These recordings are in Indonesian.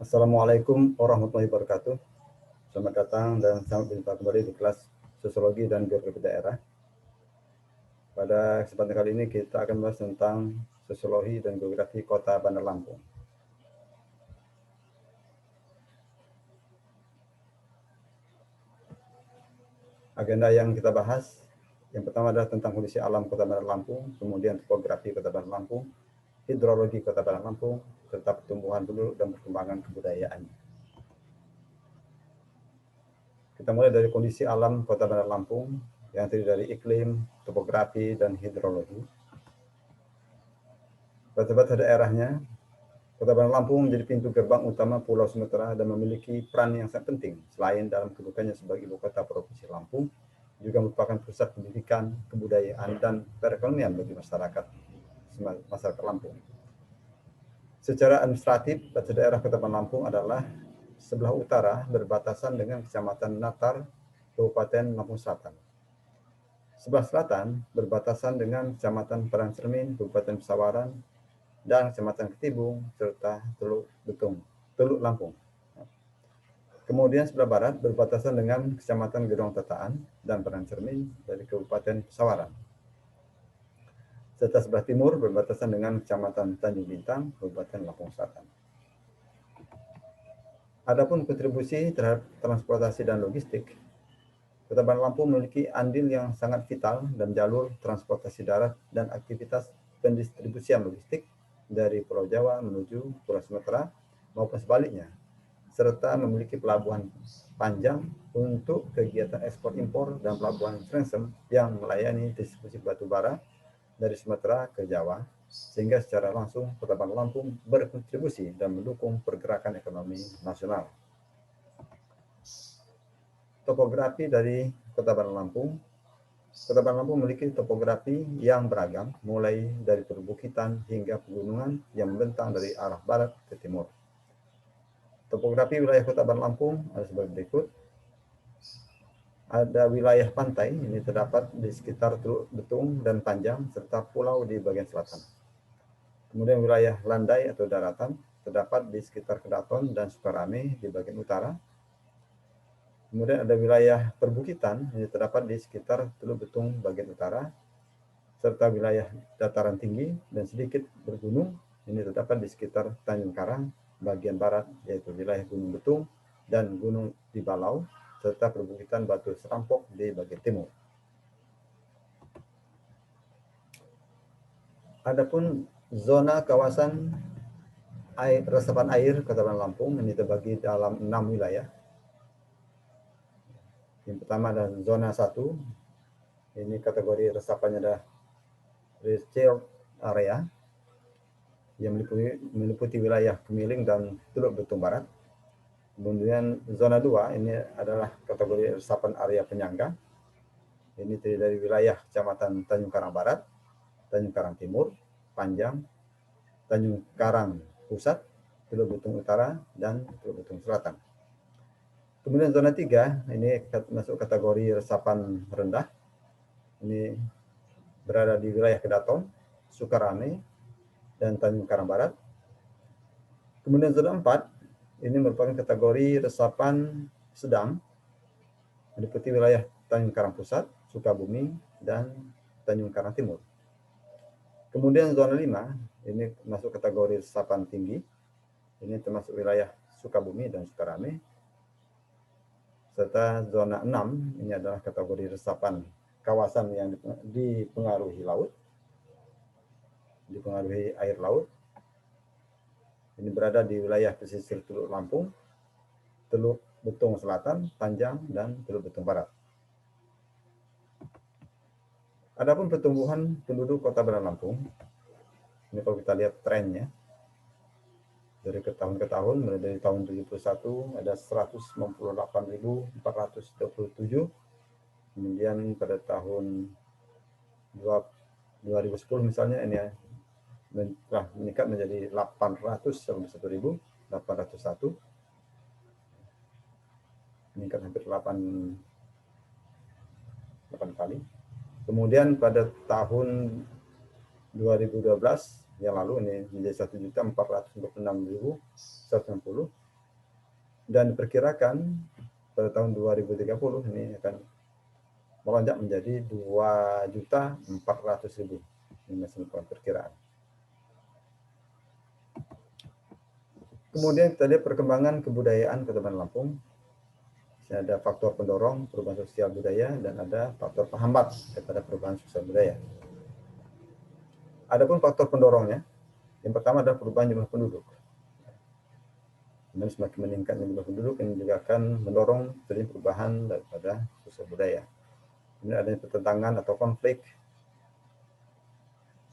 Assalamualaikum warahmatullahi wabarakatuh. Selamat datang dan selamat berjumpa kembali di kelas Sosiologi dan Geografi Daerah. Pada kesempatan kali ini kita akan membahas tentang Sosiologi dan Geografi Kota Bandar Lampung. Agenda yang kita bahas, yang pertama adalah tentang kondisi alam Kota Bandar Lampung, kemudian topografi Kota Bandar Lampung, hidrologi Kota Bandar Lampung, serta pertumbuhan penduduk dan perkembangan kebudayaan. Kita mulai dari kondisi alam Kota Bandar Lampung yang terdiri dari iklim, topografi, dan hidrologi. Batas-batas daerahnya, Kota Bandar Lampung menjadi pintu gerbang utama Pulau Sumatera dan memiliki peran yang sangat penting. Selain dalam kedudukannya sebagai ibu kota Provinsi Lampung, juga merupakan pusat pendidikan, kebudayaan, dan perekonomian bagi masyarakat Lampung. Secara administratif, batas daerah Kota Bandar Lampung adalah sebelah utara berbatasan dengan Kecamatan Natar, Kabupaten Lampung Selatan. Sebelah selatan berbatasan dengan Kecamatan Padang Cermin, Kabupaten Pesawaran, dan Kecamatan Ketibung, serta Teluk Lampung. Kemudian sebelah barat berbatasan dengan Kecamatan Gedong Tataan dan Padang Cermin dari Kabupaten Pesawaran. Serta sebelah timur berbatasan dengan Kecamatan Tanjung Bintang, Kabupaten Lampung Selatan. Adapun kontribusi terhadap transportasi dan logistik, Kota Bandar Lampung memiliki andil yang sangat vital dalam jalur transportasi darat dan aktivitas pendistribusian logistik dari Pulau Jawa menuju Pulau Sumatera maupun sebaliknya, serta memiliki pelabuhan panjang untuk kegiatan ekspor impor dan pelabuhan Frensem yang melayani distribusi batu bara dari Sumatera ke Jawa, sehingga secara langsung Kota Bandar Lampung berkontribusi dan mendukung pergerakan ekonomi nasional. Topografi dari Kota Bandar Lampung. Kota Bandar Lampung memiliki topografi yang beragam, mulai dari perbukitan hingga pegunungan yang membentang dari arah barat ke timur. Topografi wilayah Kota Bandar Lampung ada sebagai berikut. Ada wilayah pantai, ini terdapat di sekitar Teluk Betung dan Panjang, serta pulau di bagian selatan. Kemudian wilayah landai atau daratan, terdapat di sekitar Kedaton dan Sukarame di bagian utara. Kemudian ada wilayah perbukitan, ini terdapat di sekitar Teluk Betung bagian utara, serta wilayah dataran tinggi dan sedikit bergunung, ini terdapat di sekitar Tanjung Karang bagian barat, yaitu wilayah Gunung Betung dan Gunung Dibalau, serta perbukitan Batu Serampok di bagian timur. Adapun zona kawasan resapan air Kota Bandar Lampung ini terbagi dalam 6 wilayah. Yang pertama adalah zona 1, ini kategori resapannya adalah reserve area yang meliputi wilayah Kemiling dan Teluk Betung Barat. Kemudian zona 2 ini adalah kategori resapan area penyangga. Ini terdiri dari wilayah Kecamatan Tanjung Karang Barat, Tanjung Karang Timur, Panjang, Tanjung Karang Pusat, Teluk Betung Utara, dan Teluk Betung Selatan. Kemudian zona 3 ini masuk kategori resapan rendah. Ini berada di wilayah Kedaton, Sukarame, dan Tanjung Karang Barat. Kemudian zona 4 ini merupakan kategori resapan sedang, meliputi wilayah Tanjung Karang Pusat, Sukabumi, dan Tanjung Karang Timur. Kemudian zona 5 ini masuk kategori resapan tinggi, ini termasuk wilayah Sukabumi dan Sukarame. Serta zona 6 ini adalah kategori resapan kawasan yang dipengaruhi laut, dipengaruhi air laut. Ini berada di wilayah pesisir Teluk Lampung, Teluk Betung Selatan, Panjang, dan Teluk Betung Barat. Adapun pertumbuhan penduduk Kota Bandar Lampung, ini kalau kita lihat trennya, dari tahun ke tahun, mulai dari tahun 71 ada 198.427, kemudian pada tahun 2010 misalnya ini telah meningkat menjadi 801.801, meningkat hampir 8 kali. Kemudian pada tahun 2012 yang lalu ini menjadi 1.446.160, dan diperkirakan pada tahun 2030 ini akan melonjak menjadi 2.400.000. Ini masih perkiraan. Kemudian kita lihat perkembangan kebudayaan Kota Bandar Lampung. Ada faktor pendorong perubahan sosial budaya dan ada faktor penghambat daripada perubahan sosial budaya. Adapun faktor pendorongnya, yang pertama adalah perubahan jumlah penduduk. Dan semakin meningkatnya jumlah penduduk ini juga akan mendorong terjadi perubahan daripada sosial budaya. Kemudian adanya pertentangan atau konflik,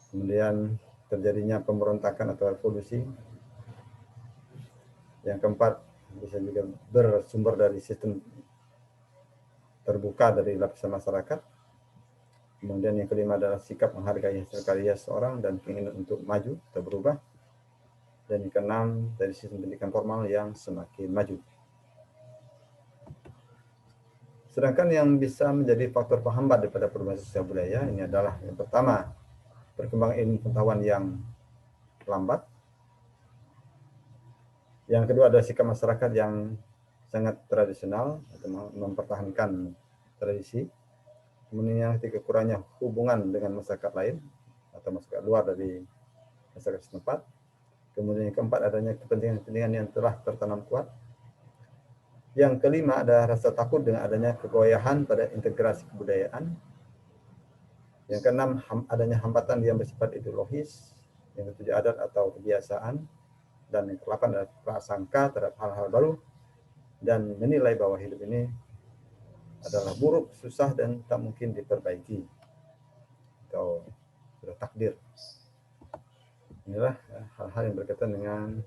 kemudian terjadinya pemberontakan atau revolusi. Yang keempat bisa juga bersumber dari sistem terbuka dari lapisan masyarakat. Kemudian yang kelima adalah sikap menghargai hasil karya seorang dan keinginan untuk maju atau berubah. Dan yang keenam dari sistem pendidikan formal yang semakin maju. Sedangkan yang bisa menjadi faktor penghambat daripada perubahan sosial budaya ini adalah yang pertama, perkembangan ilmu pengetahuan yang lambat. Yang kedua adalah sikap masyarakat yang sangat tradisional atau mempertahankan tradisi. Kemudian yang ketiga, kurangnya hubungan dengan masyarakat lain atau masyarakat luar dari masyarakat setempat. Kemudian yang keempat, adanya kepentingan-kepentingan yang telah tertanam kuat. Yang kelima ada rasa takut dengan adanya kegoyahan pada integrasi kebudayaan. Yang keenam, adanya hambatan yang bersifat ideologis. Yang ketujuh, adat atau kebiasaan. Dan yang ke-8 adalah prasangka terhadap hal-hal baru dan menilai bahwa hidup ini adalah buruk, susah, dan tak mungkin diperbaiki atau sudah takdir. Inilah hal-hal yang berkaitan dengan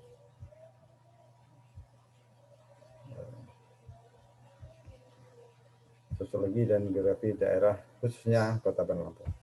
sosiologi dan geografi daerah, khususnya Kota Bandar Lampung.